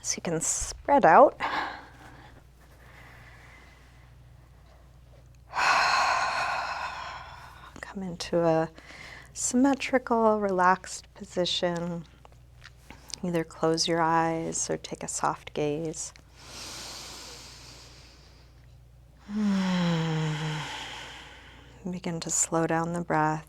So you can spread out. Come into a symmetrical, relaxed position. Either close your eyes or take a soft gaze. Begin to slow down the breath.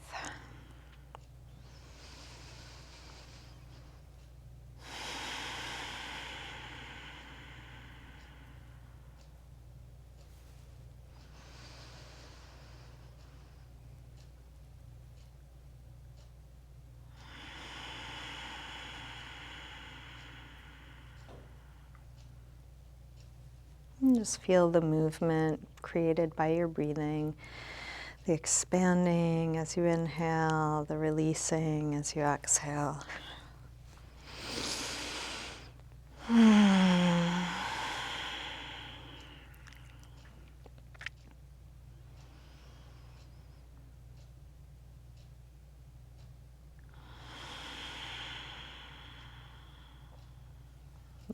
And just feel the movement created by your breathing, the expanding as you inhale, the releasing as you exhale.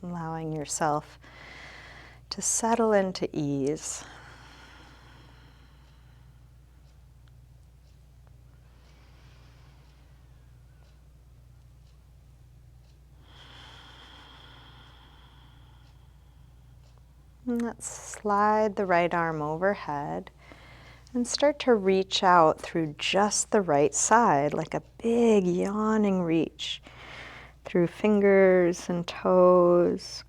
Allowing yourself to settle into ease. And let's slide the right arm overhead and start to reach out through just the right side, like a big yawning reach through fingers and toes.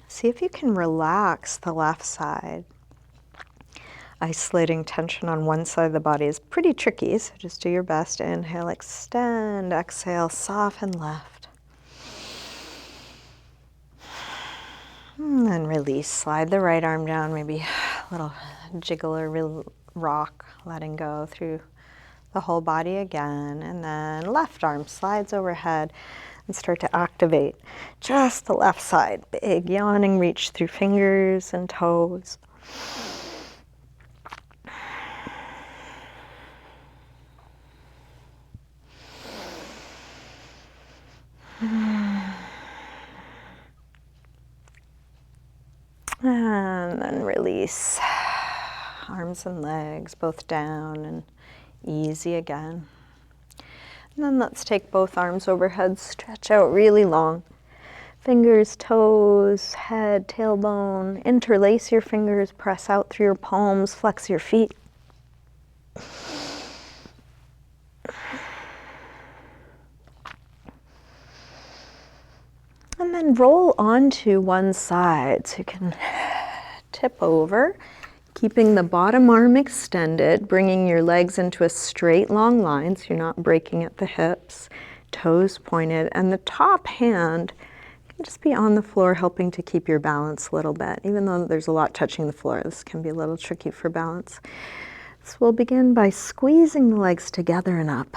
See if you can relax the left side. Isolating tension on one side of the body is pretty tricky, so just do your best. Inhale, extend, exhale, soften left. And then release, slide the right arm down, maybe a little jiggle or rock, letting go through the whole body again. And then left arm slides overhead and start to activate just the left side. Big yawning reach through fingers and toes. And then release. Arms and legs both down and easy again. And then let's take both arms overhead, stretch out really long. Fingers, toes, head, tailbone. Interlace your fingers, press out through your palms, flex your feet. And then roll onto one side so you can tip over, keeping the bottom arm extended, bringing your legs into a straight long line so you're not breaking at the hips, toes pointed, and the top hand can just be on the floor, helping to keep your balance a little bit. Even though there's a lot touching the floor, this can be a little tricky for balance. So we'll begin by squeezing the legs together and up.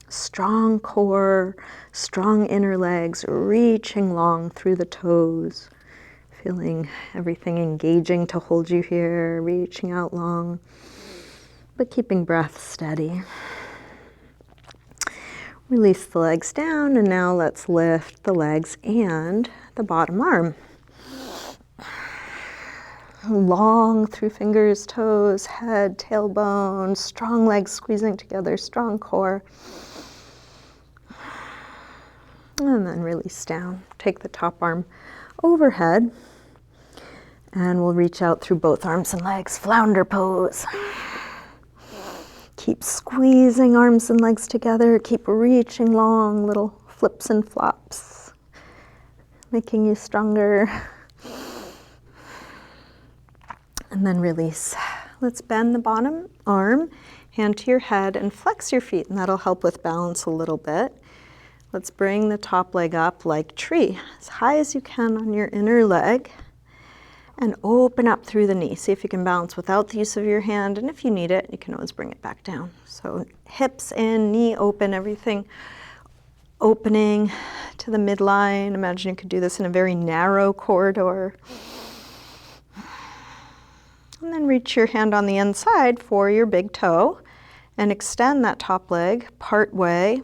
Strong core, strong inner legs, reaching long through the toes. Feeling everything engaging to hold you here, reaching out long, but keeping breath steady. Release the legs down, and now let's lift the legs and the bottom arm. Long through fingers, toes, head, tailbone, strong legs squeezing together, strong core. And then release down. Take the top arm overhead, and we'll reach out through both arms and legs, flounder pose. Keep squeezing arms and legs together, keep reaching long, little flips and flops, making you stronger. And then release. Let's bend the bottom arm, hand to your head, and flex your feet, and that'll help with balance a little bit. Let's bring the top leg up like tree, as high as you can on your inner leg, and open up through the knee. See if you can balance without the use of your hand, and if you need it, you can always bring it back down. So hips in, knee open, everything opening to the midline. Imagine you could do this in a very narrow corridor. And then reach your hand on the inside for your big toe, And extend that top leg part way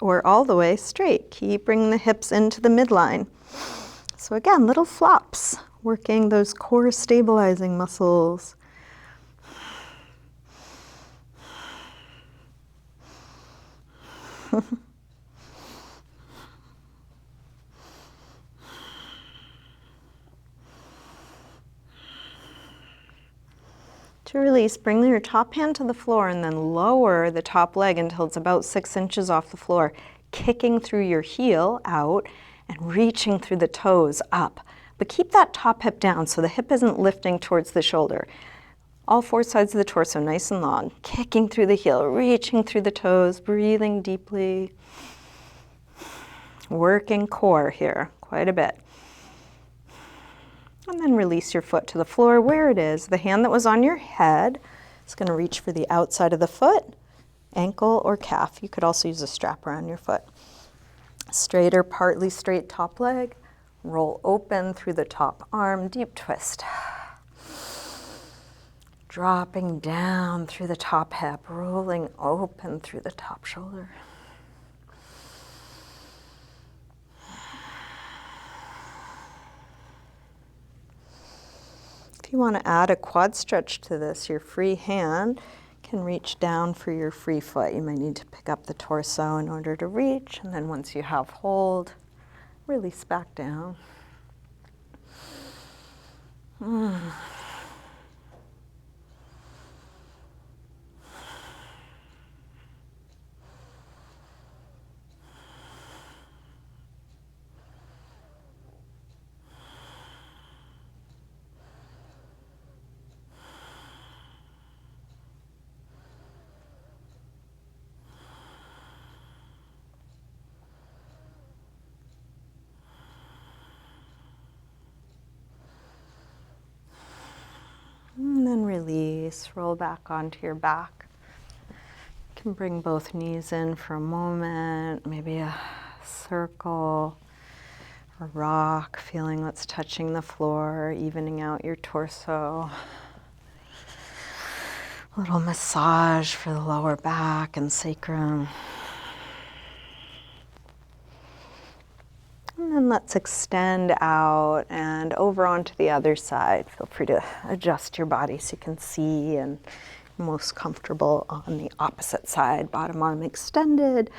or all the way straight. Keep bringing the hips into the midline. So again, little flops, working those core stabilizing muscles. To release, bring your top hand to the floor and then lower the top leg until it's about 6 inches off the floor, kicking through your heel out and reaching through the toes up. But keep that top hip down so the hip isn't lifting towards the shoulder. All 4 sides of the torso nice and long, kicking through the heel, reaching through the toes, breathing deeply. Working core here quite a bit. And then release your foot to the floor where it is. The hand that was on your head is going to reach for the outside of the foot, ankle or calf. You could also use a strap around your foot. Straight or partly straight top leg. Roll open through the top arm, deep twist. Dropping down through the top hip, rolling open through the top shoulder. If you want to add a quad stretch to this, your free hand can reach down for your free foot. You might need to pick up the torso in order to reach, and then once you have hold, release back down. And then release, roll back onto your back. You can bring both knees in for a moment, maybe a circle, a rock, feeling what's touching the floor, evening out your torso. A little massage for the lower back and sacrum. And then let's extend out and over onto the other side. Feel free to adjust your body so you can see and most comfortable on the opposite side. Bottom arm extended,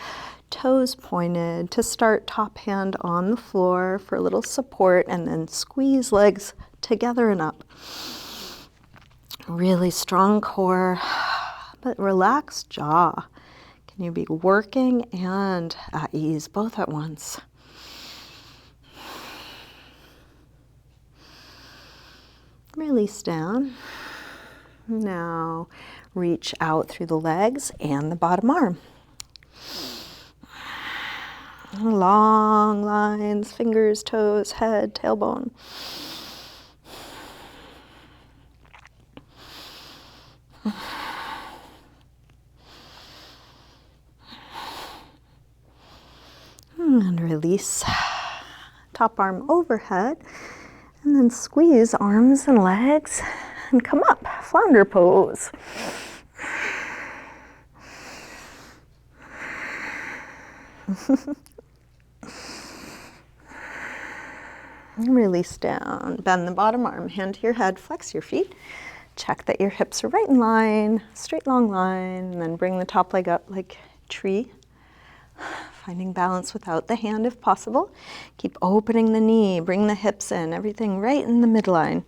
toes pointed. To start, top hand on the floor for a little support and then squeeze legs together and up. Really strong core, but relaxed jaw. Can you be working and at ease both at once? Release down. Now reach out through the legs and the bottom arm. Long lines, fingers, toes, head, tailbone. And release. Top arm overhead. And then squeeze arms and legs and come up, flounder pose. And release down, bend the bottom arm, hand to your head, flex your feet. Check that your hips are right in line, straight long line, and then bring the top leg up like tree. Finding balance without the hand if possible. Keep opening the knee, bring the hips in, everything right in the midline.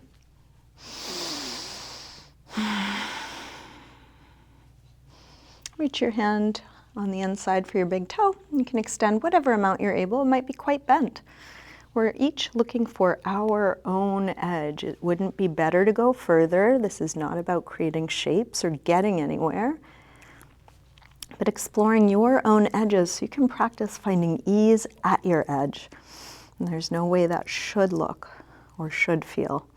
Reach your hand on the inside for your big toe. You can extend whatever amount you're able. It might be quite bent. We're each looking for our own edge. It wouldn't be better to go further. This is not about creating shapes or getting anywhere, but exploring your own edges so you can practice finding ease at your edge. And there's no way that should look or should feel.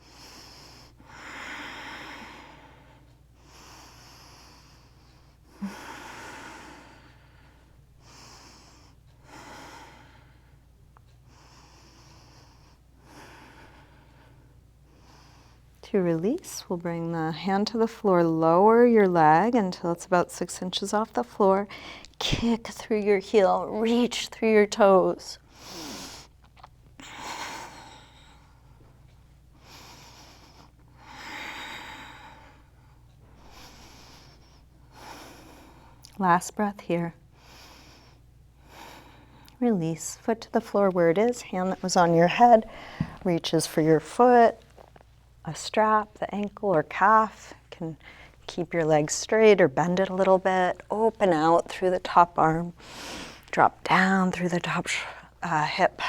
To release, we'll bring the hand to the floor, lower your leg until it's about 6 inches off the floor. Kick through your heel, reach through your toes. Last breath here. Release, foot to the floor where it is, hand that was on your head reaches for your foot, a strap, the ankle or calf. You can keep your legs straight or bend it a little bit. Open out through the top arm. Drop down through the top hip.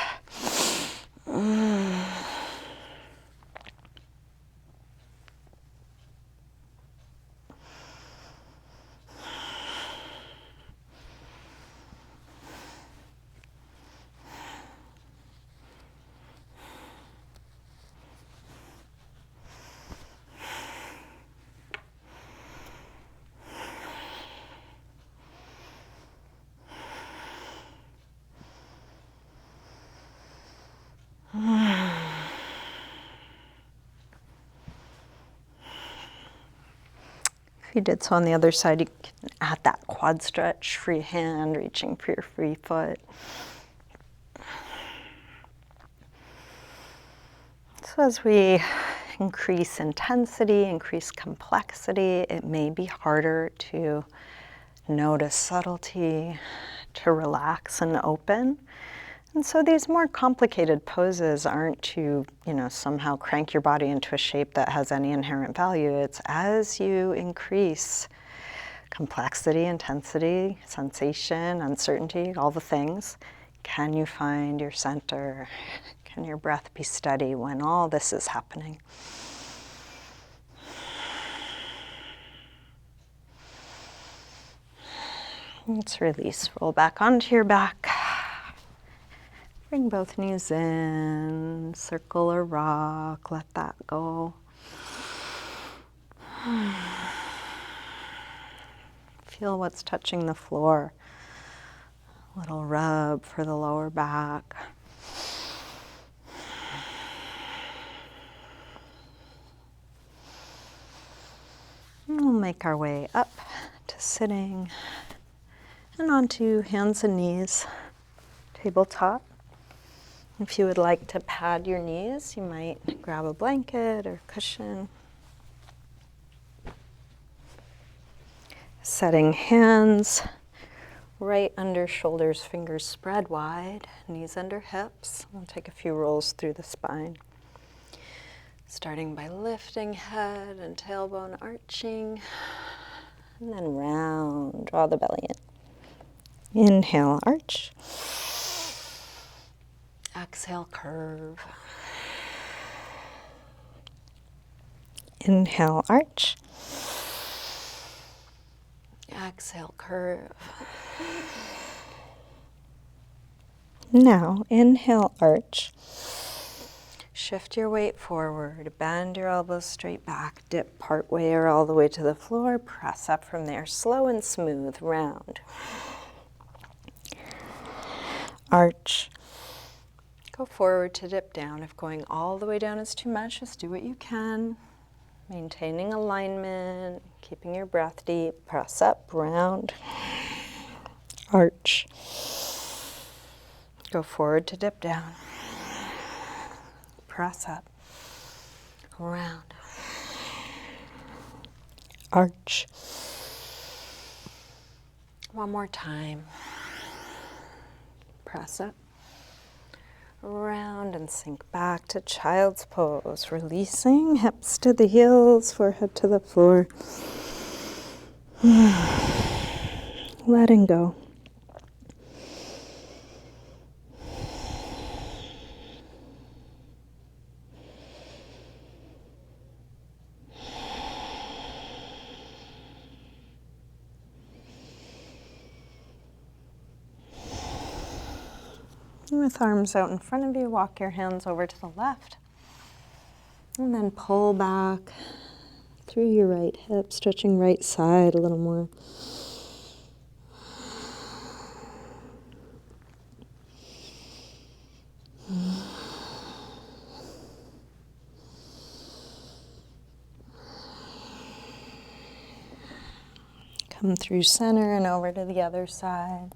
If you did so on the other side, you can add that quad stretch, free hand, reaching for your free foot. So as we increase intensity, increase complexity, it may be harder to notice subtlety, to relax and open. And so these more complicated poses aren't to, somehow crank your body into a shape that has any inherent value. It's as you increase complexity, intensity, sensation, uncertainty, all the things, can you find your center? Can your breath be steady when all this is happening? Let's release. Roll back onto your back. Bring both knees in. Circle or rock. Let that go. Feel what's touching the floor. A little rub for the lower back. And we'll make our way up to sitting and onto hands and knees, tabletop. If you would like to pad your knees, you might grab a blanket or cushion. Setting hands right under shoulders, fingers spread wide, knees under hips. We'll take a few rolls through the spine. Starting by lifting head and tailbone arching, and then round, draw the belly in. Inhale, arch. Exhale, curve. Inhale, arch. Exhale, curve. Now, inhale, arch. Shift your weight forward, bend your elbows straight back, dip part way or all the way to the floor, press up from there, slow and smooth, round. Arch. Go forward to dip down. If going all the way down is too much, just do what you can. Maintaining alignment, keeping your breath deep, press up, round. Arch. Go forward to dip down. Press up, round, arch. One more time. Press up, round, and sink back to child's pose. Releasing, hips to the heels, forehead to the floor. Letting go. With arms out in front of you, walk your hands over to the left. And then pull back through your right hip, stretching right side a little more. Come through center and over to the other side.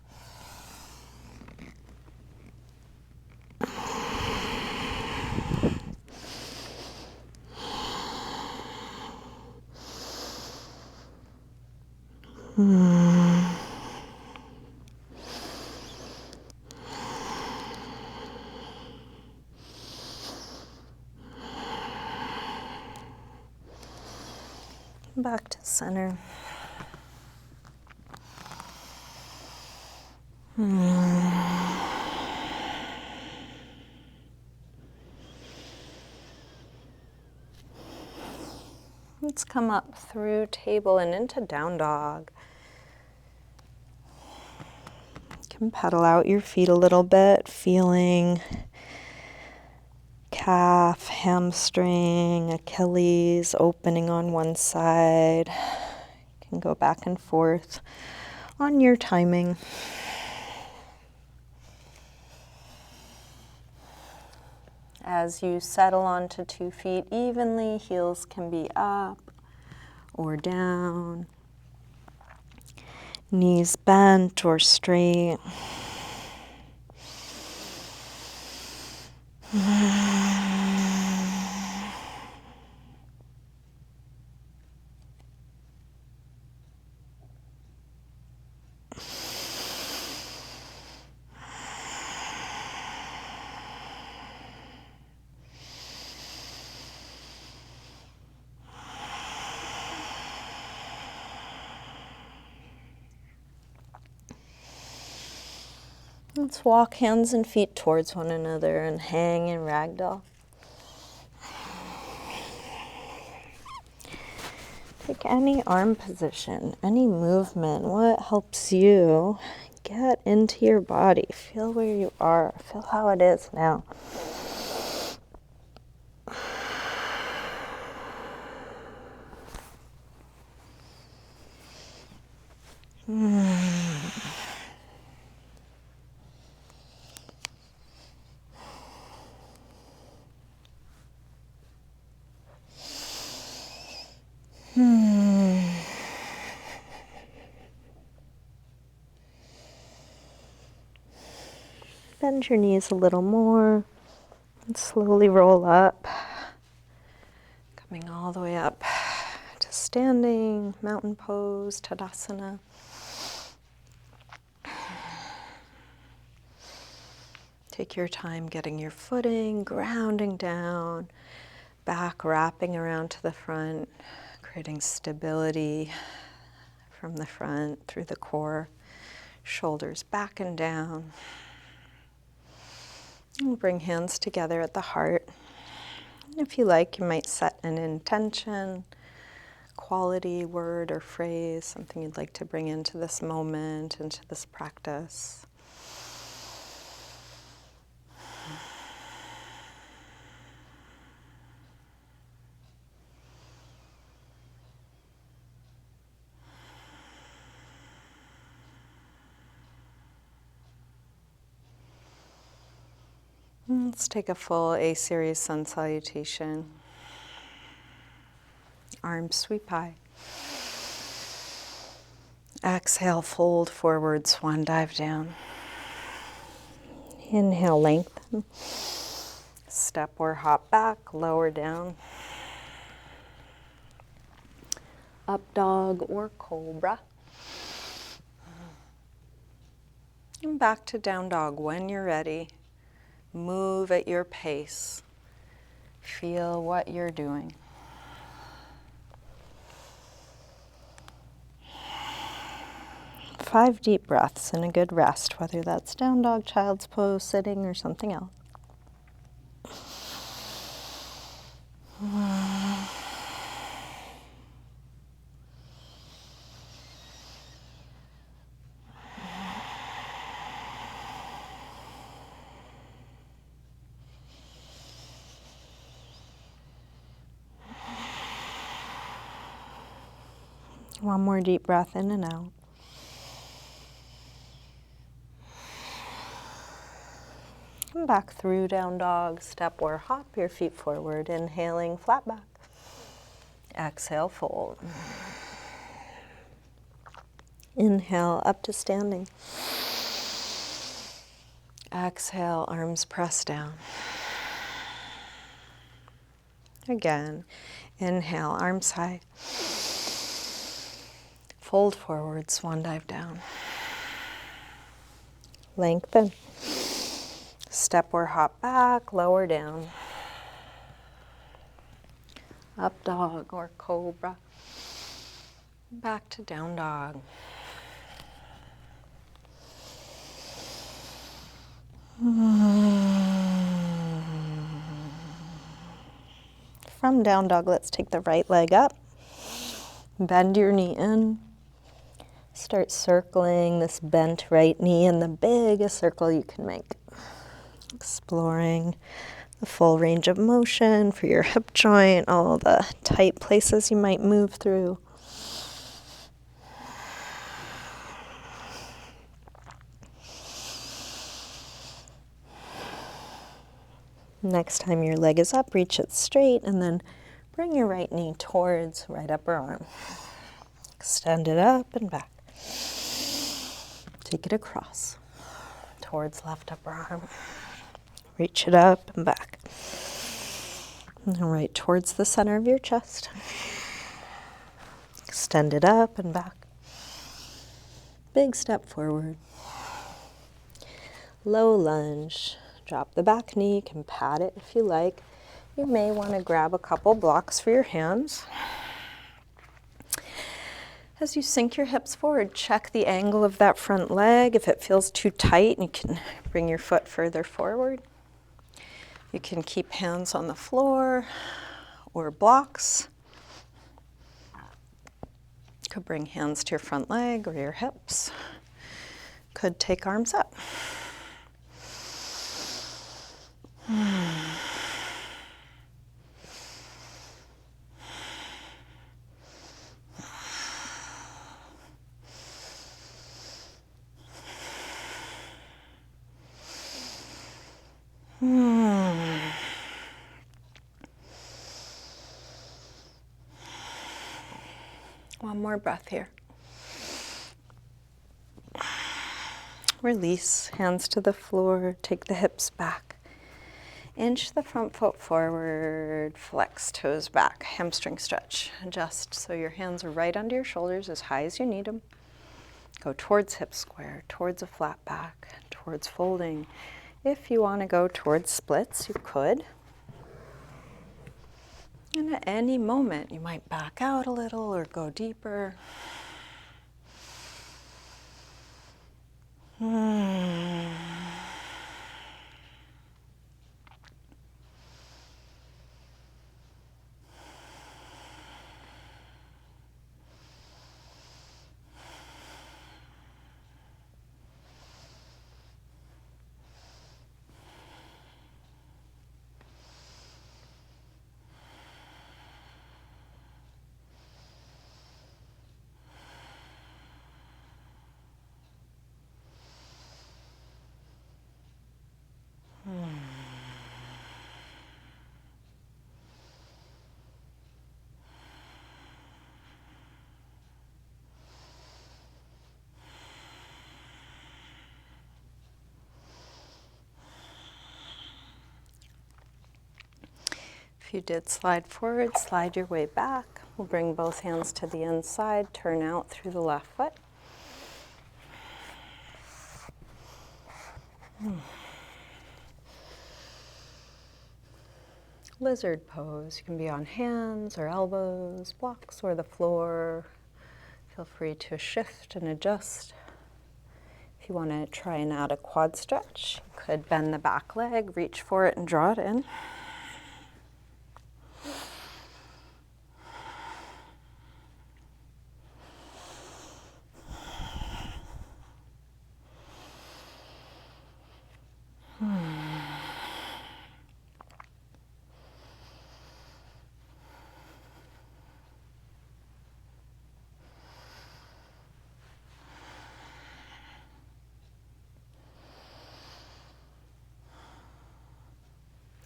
Back to center. Let's come up through table and into down dog. You can pedal out your feet a little bit, feeling calf, hamstring, Achilles opening on one side. You can go back and forth on your timing. As you settle onto 2 feet evenly, heels can be up or down, knees bent or straight. Let's walk hands and feet towards one another and hang in ragdoll. Take any arm position, any movement, what helps you get into your body. Feel where you are, feel how it is now. Bend your knees a little more and slowly roll up, coming all the way up to standing, mountain pose, Tadasana. Take your time getting your footing, grounding down, back wrapping around to the front, creating stability from the front through the core, shoulders back and down. And bring hands together at the heart. And if you like, you might set an intention, quality, word or phrase, something you'd like to bring into this moment, into this practice. Let's take a full A-series sun salutation. Arms sweep high. Exhale, fold forward, swan dive down. Inhale, lengthen. Step or hop back, lower down. Up dog or cobra. And back to down dog when you're ready. Move at your pace. Feel what you're doing. Five deep breaths and a good rest, whether that's down dog, child's pose, sitting, or something else. One more deep breath in and out. And back through down dog, step or hop your feet forward, inhaling flat back. Exhale, fold. Inhale, up to standing. Exhale, arms press down. Again, inhale, arms high. Fold forward, swan dive down. Lengthen. Step or hop back, lower down. Up dog or cobra. Back to down dog. From down dog, let's take the right leg up. Bend your knee in. Start circling this bent right knee in the biggest circle you can make. Exploring the full range of motion for your hip joint, all the tight places you might move through. Next time your leg is up, reach it straight and then bring your right knee towards right upper arm. Extend it up and back. Take it across towards left upper arm. Reach it up and back. And right towards the center of your chest. Extend it up and back. Big step forward. Low lunge. Drop the back knee. You can pat it if you like. You may want to grab a couple blocks for your hands. As you sink your hips forward, check the angle of that front leg. If it feels too tight, you can bring your foot further forward. You can keep hands on the floor or blocks. Could bring hands to your front leg or your hips. Could take arms up. One more breath here. Release, hands to the floor, take the hips back. Inch the front foot forward, flex toes back, hamstring stretch. Adjust so your hands are right under your shoulders as high as you need them. Go towards hip square, towards a flat back, towards folding. If you want to go towards splits, you could. And at any moment, you might back out a little or go deeper. If you did slide forward, slide your way back. We'll bring both hands to the inside, turn out through the left foot. Lizard pose. You can be on hands or elbows, blocks or the floor. Feel free to shift and adjust. If you want to try and add a quad stretch, you could bend the back leg, reach for it and draw it in.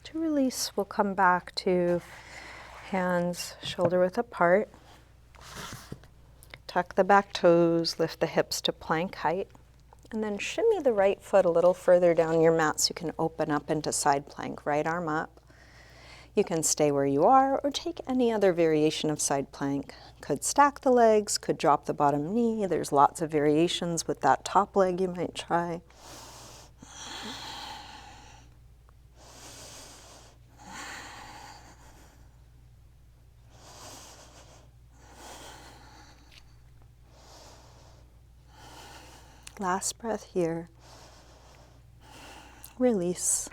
To release, we'll come back to hands shoulder width apart. Tuck the back toes, lift the hips to plank height, and then shimmy the right foot a little further down your mat so you can open up into side plank. Right arm up. You can stay where you are or take any other variation of side plank. Could stack the legs, could drop the bottom knee. There's lots of variations with that top leg you might try. Last breath here. Release.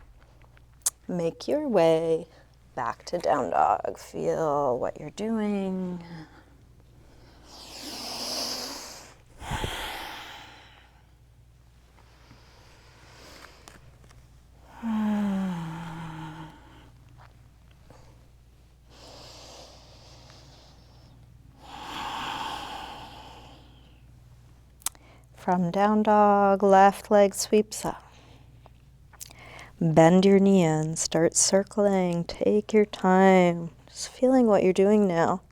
Make your way back to down dog. Feel what you're doing. From down dog, left leg sweeps up. Bend your knee in, start circling, take your time. Just feeling what you're doing now.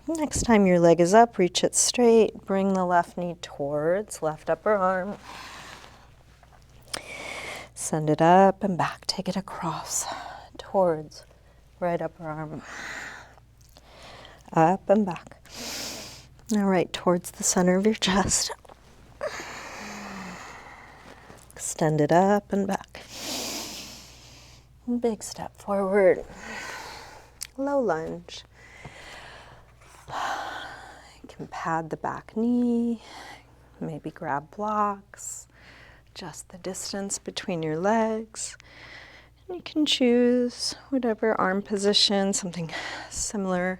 Next time your leg is up, reach it straight. Bring the left knee towards left upper arm. Send it up and back. Take it across towards right upper arm. Up and back. Now right towards the center of your chest. Extend it up and back. Big step forward. Low lunge. You can pad the back knee. Maybe grab blocks. Adjust the distance between your legs. And you can choose whatever arm position, something similar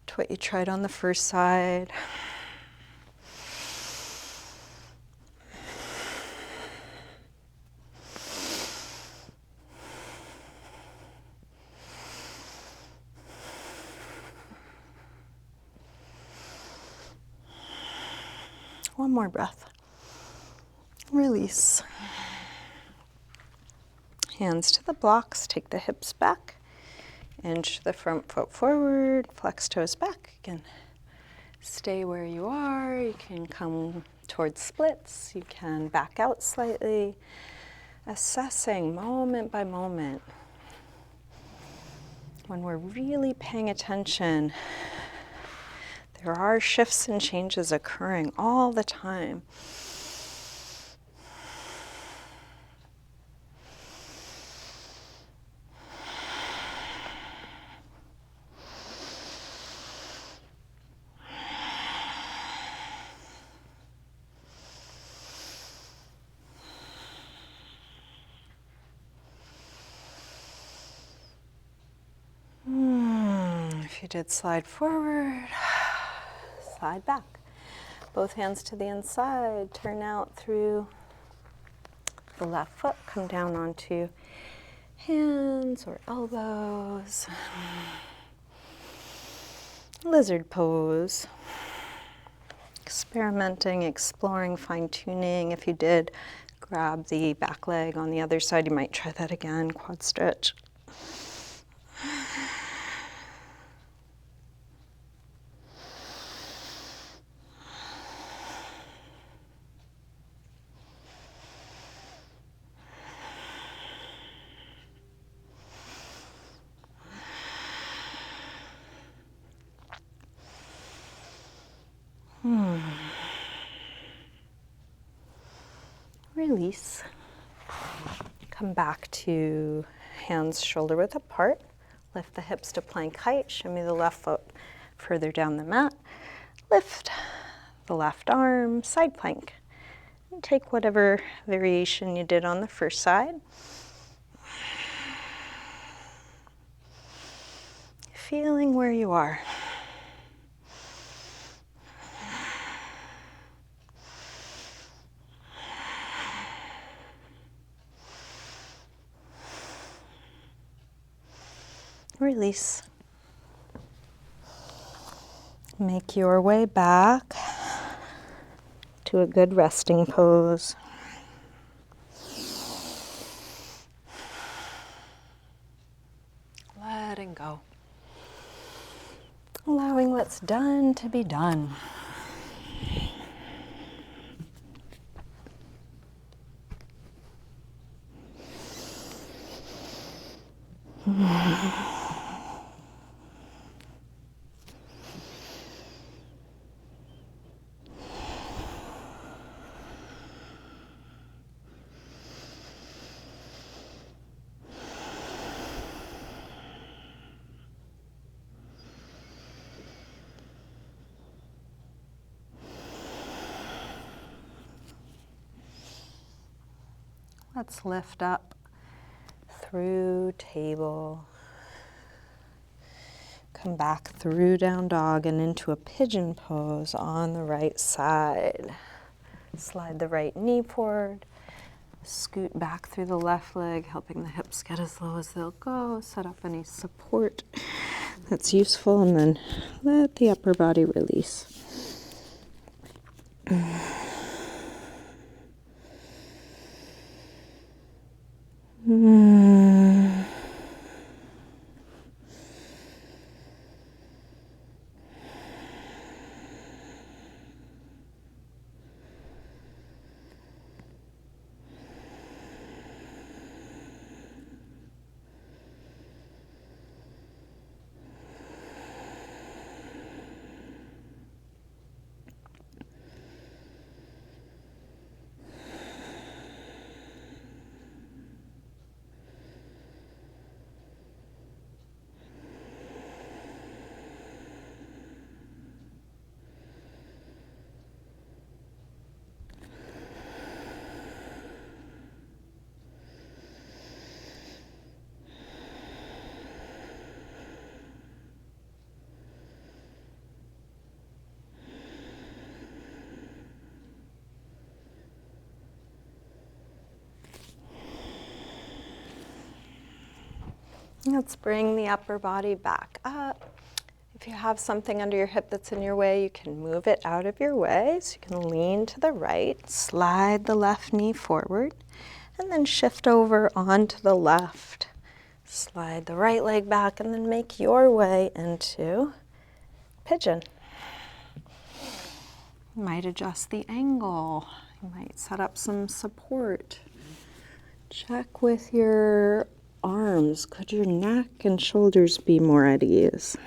to what you tried on the first side. One more breath. Release. Hands to the blocks, take the hips back, inch the front foot forward, flex toes back. Again, stay where you are. You can come towards splits. You can back out slightly, assessing moment by moment. When we're really paying attention, there are shifts and changes occurring all the time. If you did slide forward, slide back. Both hands to the inside, turn out through the left foot, come down onto hands or elbows. Lizard pose. Experimenting, exploring, fine-tuning. If you did grab the back leg on the other side, you might try that again, quad stretch. Release. Come back to hands shoulder width apart. Lift the hips to plank height. Shimmy the left foot further down the mat. Lift the left arm, side plank. And take whatever variation you did on the first side. Feeling where you are. Release. Make your way back to a good resting pose. Letting go. Allowing what's done to be done. Let's lift up through table. Come back through down dog and into a pigeon pose on the right side. Slide the right knee forward. Scoot back through the left leg, helping the hips get as low as they'll go. Set up any support that's useful, and then let the upper body release. Let's bring the upper body back up. If you have something under your hip that's in your way, you can move it out of your way. So you can lean to the right, slide the left knee forward, and then shift over onto the left. Slide the right leg back and then make your way into pigeon. You might adjust the angle. You might set up some support. Check with your arms. Could your neck and shoulders be more at ease?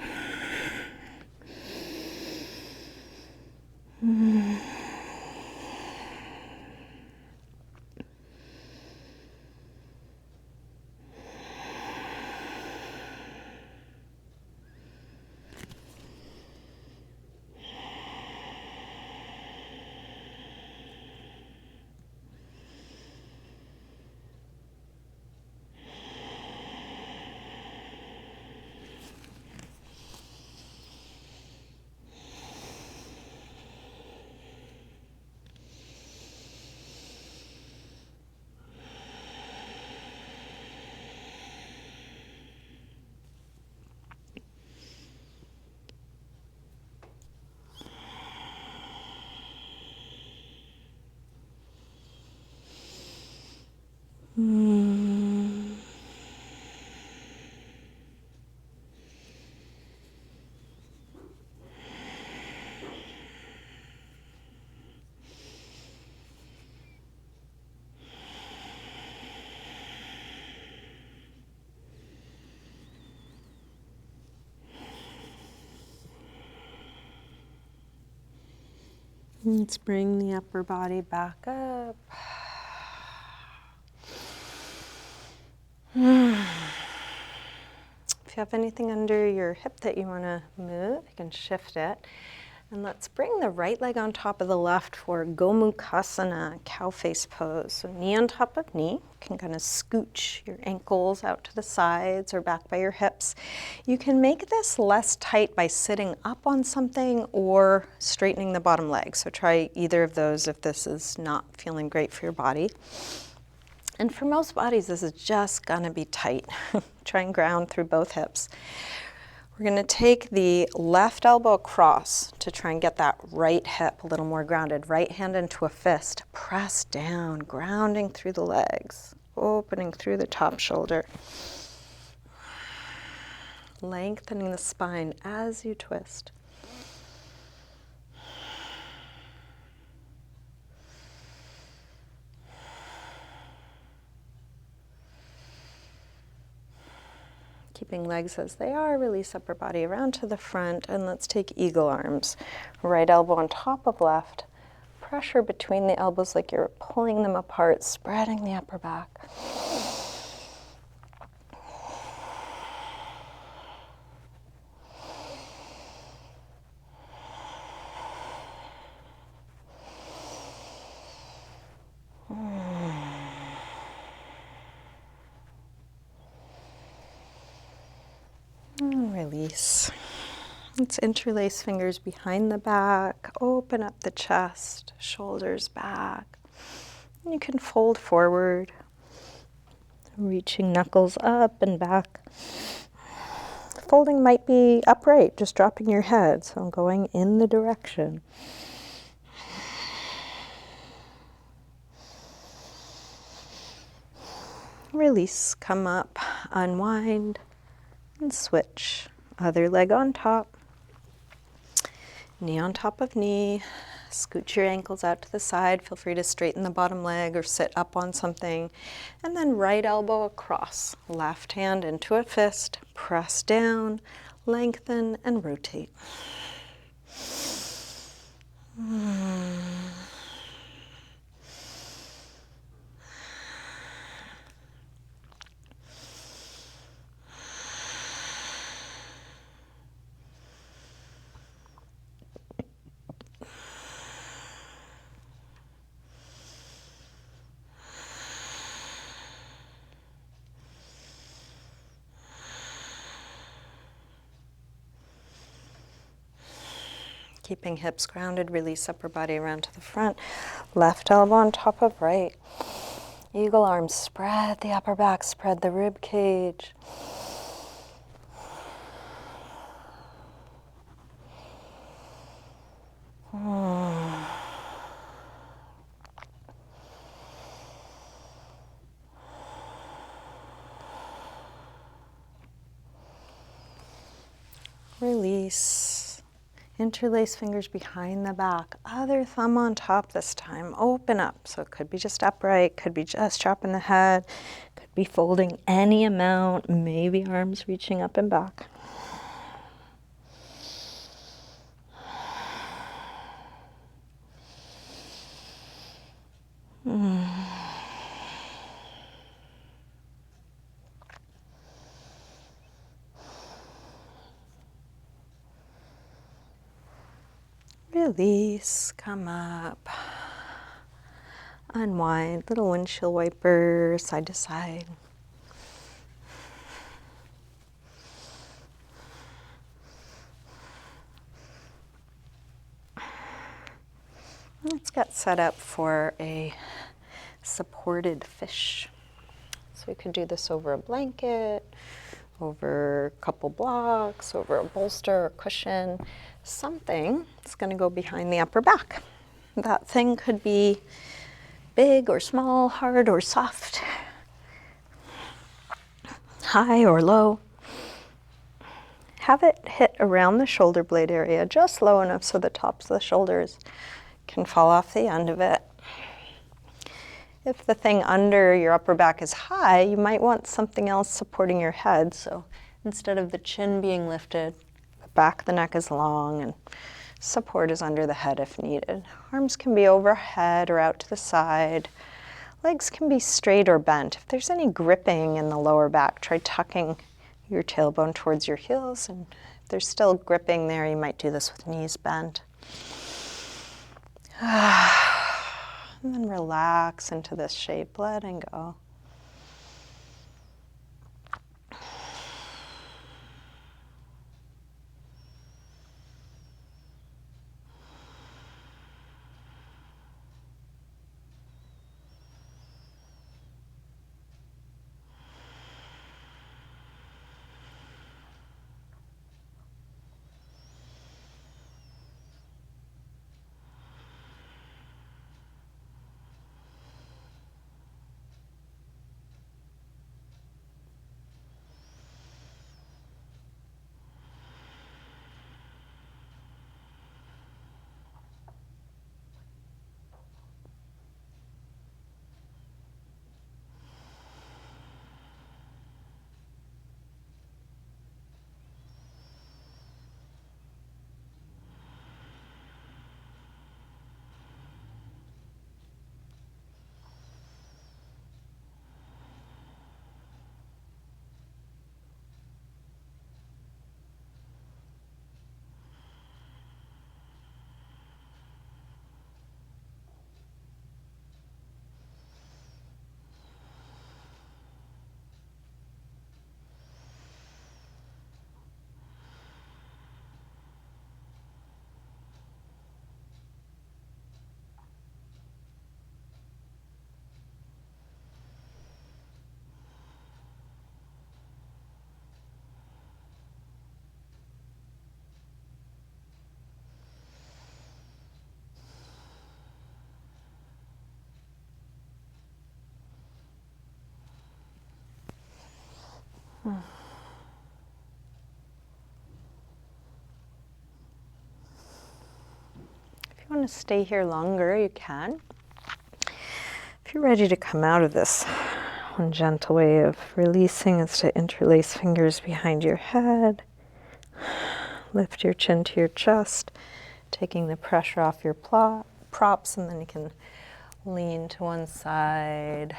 Let's bring the upper body back up. If you have anything under your hip that you want to move, you can shift it. And let's bring the right leg on top of the left for Gomukhasana, cow face pose. So knee on top of knee. You can kind of scooch your ankles out to the sides or back by your hips. You can make this less tight by sitting up on something or straightening the bottom leg. So try either of those if this is not feeling great for your body. And for most bodies, this is just gonna be tight. Try and ground through both hips. We're going to take the left elbow across to try and get that right hip a little more grounded. Right hand into a fist. Press down, grounding through the legs, opening through the top shoulder. Lengthening the spine as you twist. Keeping legs as they are, release upper body around to the front, and let's take eagle arms. Right elbow on top of left. Pressure between the elbows like you're pulling them apart, spreading the upper back. And release. Let's interlace fingers behind the back, open up the chest, shoulders back. And you can fold forward, reaching knuckles up and back. Folding might be upright, just dropping your head, so I'm going in the direction. Release, come up, unwind, and switch. Other leg on top. Knee on top of knee. Scoot your ankles out to the side. Feel free to straighten the bottom leg or sit up on something. And then right elbow across. Left hand into a fist. Press down, lengthen, and rotate. Keeping hips grounded, release upper body around to the front. Left elbow on top of right. Eagle arms, spread the upper back, spread the rib cage. Release. Interlace fingers behind the back. Other thumb on top this time. Open up. So it could be just upright, could be just dropping the head, could be folding any amount, maybe arms reaching up and back. Release, come up, unwind, little windshield wiper, side to side. Let's get set up for a supported fish. So we could do this over a blanket, over a couple blocks, over a bolster or cushion, something that's going to go behind the upper back. That thing could be big or small, hard or soft, high or low. Have it hit around the shoulder blade area, just low enough so the tops of the shoulders can fall off the end of it. If the thing under your upper back is high, you might want something else supporting your head. So instead of the chin being lifted, the back of the neck is long and support is under the head if needed. Arms can be overhead or out to the side. Legs can be straight or bent. If there's any gripping in the lower back, try tucking your tailbone towards your heels. And if there's still gripping there, you might do this with knees bent. And then relax into this shape, letting go. If you want to stay here longer, you can. If you're ready to come out of this, one gentle way of releasing is to interlace fingers behind your head. Lift your chin to your chest, taking the pressure off your props, and then you can lean to one side,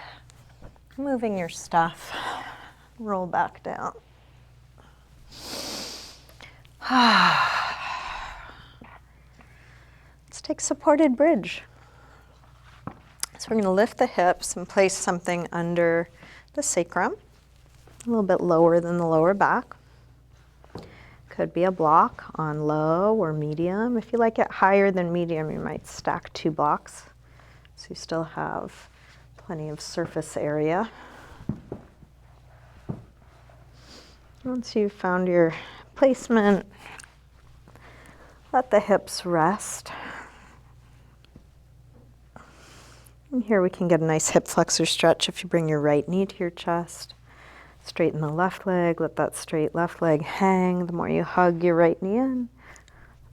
moving your stuff, roll back down. Let's take supported bridge. So we're going to lift the hips and place something under the sacrum, a little bit lower than the lower back. Could be a block on low or medium. If you like it higher than medium, you might stack 2 blocks, so you still have plenty of surface area. Once you've found your placement, let the hips rest. And here we can get a nice hip flexor stretch if you bring your right knee to your chest. Straighten the left leg, let that straight left leg hang. The more you hug your right knee in,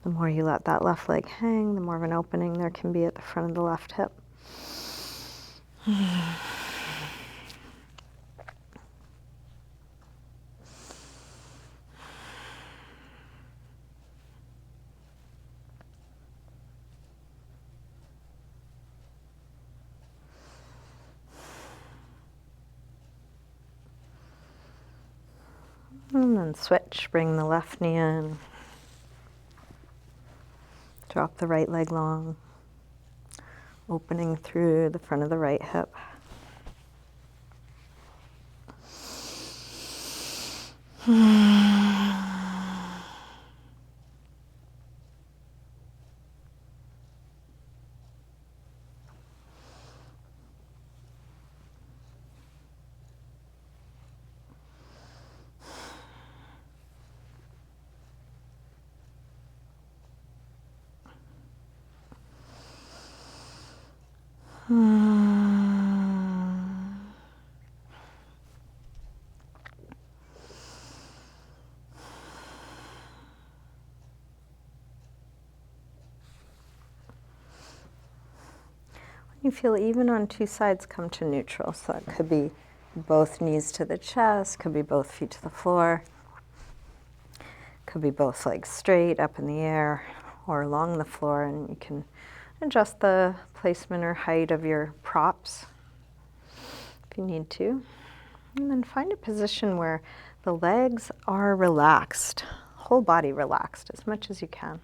the more you let that left leg hang, the more of an opening there can be at the front of the left hip. And then switch, bring the left knee in. Drop the right leg long, opening through the front of the right hip. You feel even on 2 sides, come to neutral. So that could be both knees to the chest, could be both feet to the floor, could be both legs straight up in the air or along the floor, and you can adjust the placement or height of your props if you need to. And then find a position where the legs are relaxed, whole body relaxed as much as you can.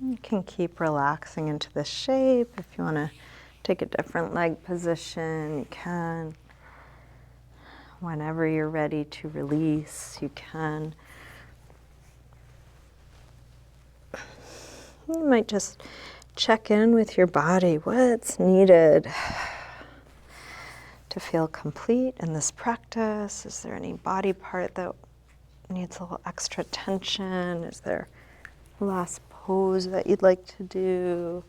You can keep relaxing into this shape. If you want to take a different leg position, you can. Whenever you're ready to release, you can. You might just check in with your body. What's needed to feel complete in this practice? Is there any body part that needs a little extra tension? Is there a last pose that you'd like to do?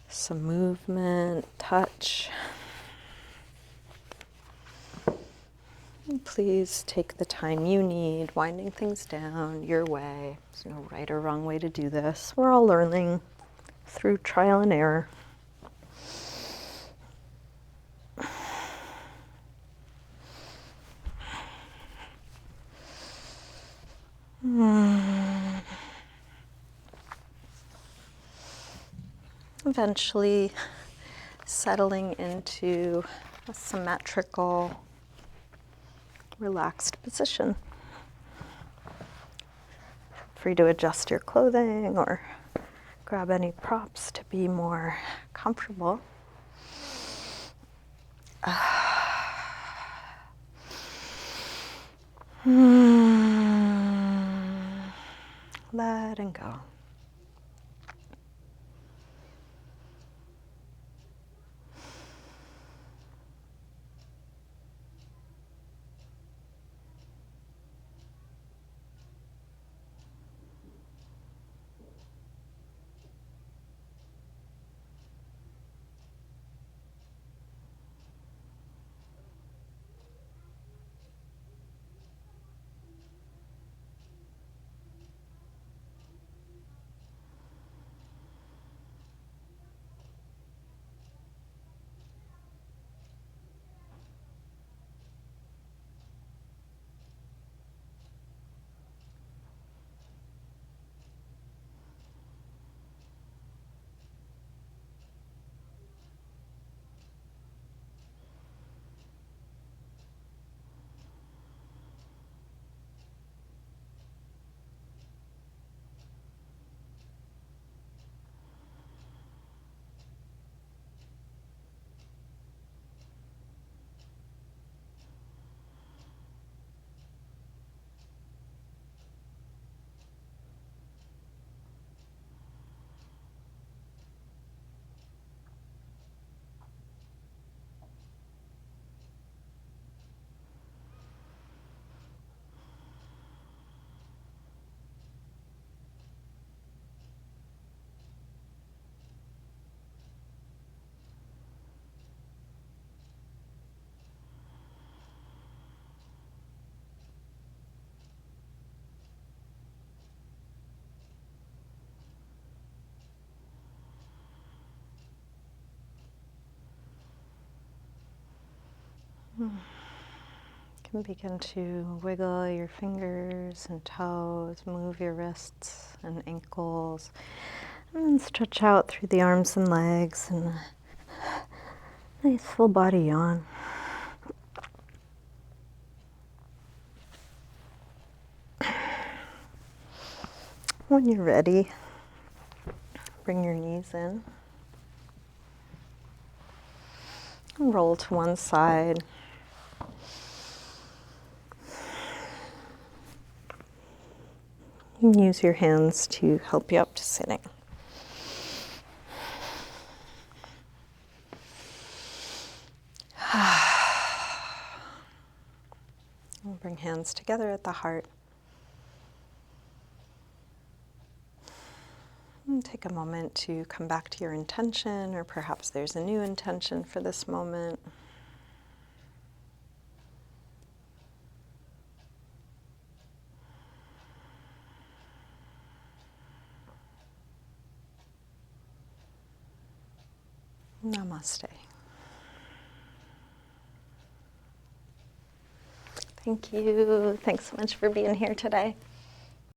Some movement, touch. And please take the time you need, winding things down your way. There's no right or wrong way to do this. We're all learning through trial and error. Eventually settling into a symmetrical, relaxed position. Free to adjust your clothing or grab any props to be more comfortable. Letting go. You can begin to wiggle your fingers and toes, move your wrists and ankles, and then stretch out through the arms and legs and a nice full body yawn. When you're ready, bring your knees in. And roll to one side. You can use your hands to help you up to sitting. We'll bring hands together at the heart. And take a moment to come back to your intention, or perhaps there's a new intention for this moment. Namaste. Thank you. Thanks so much for being here today.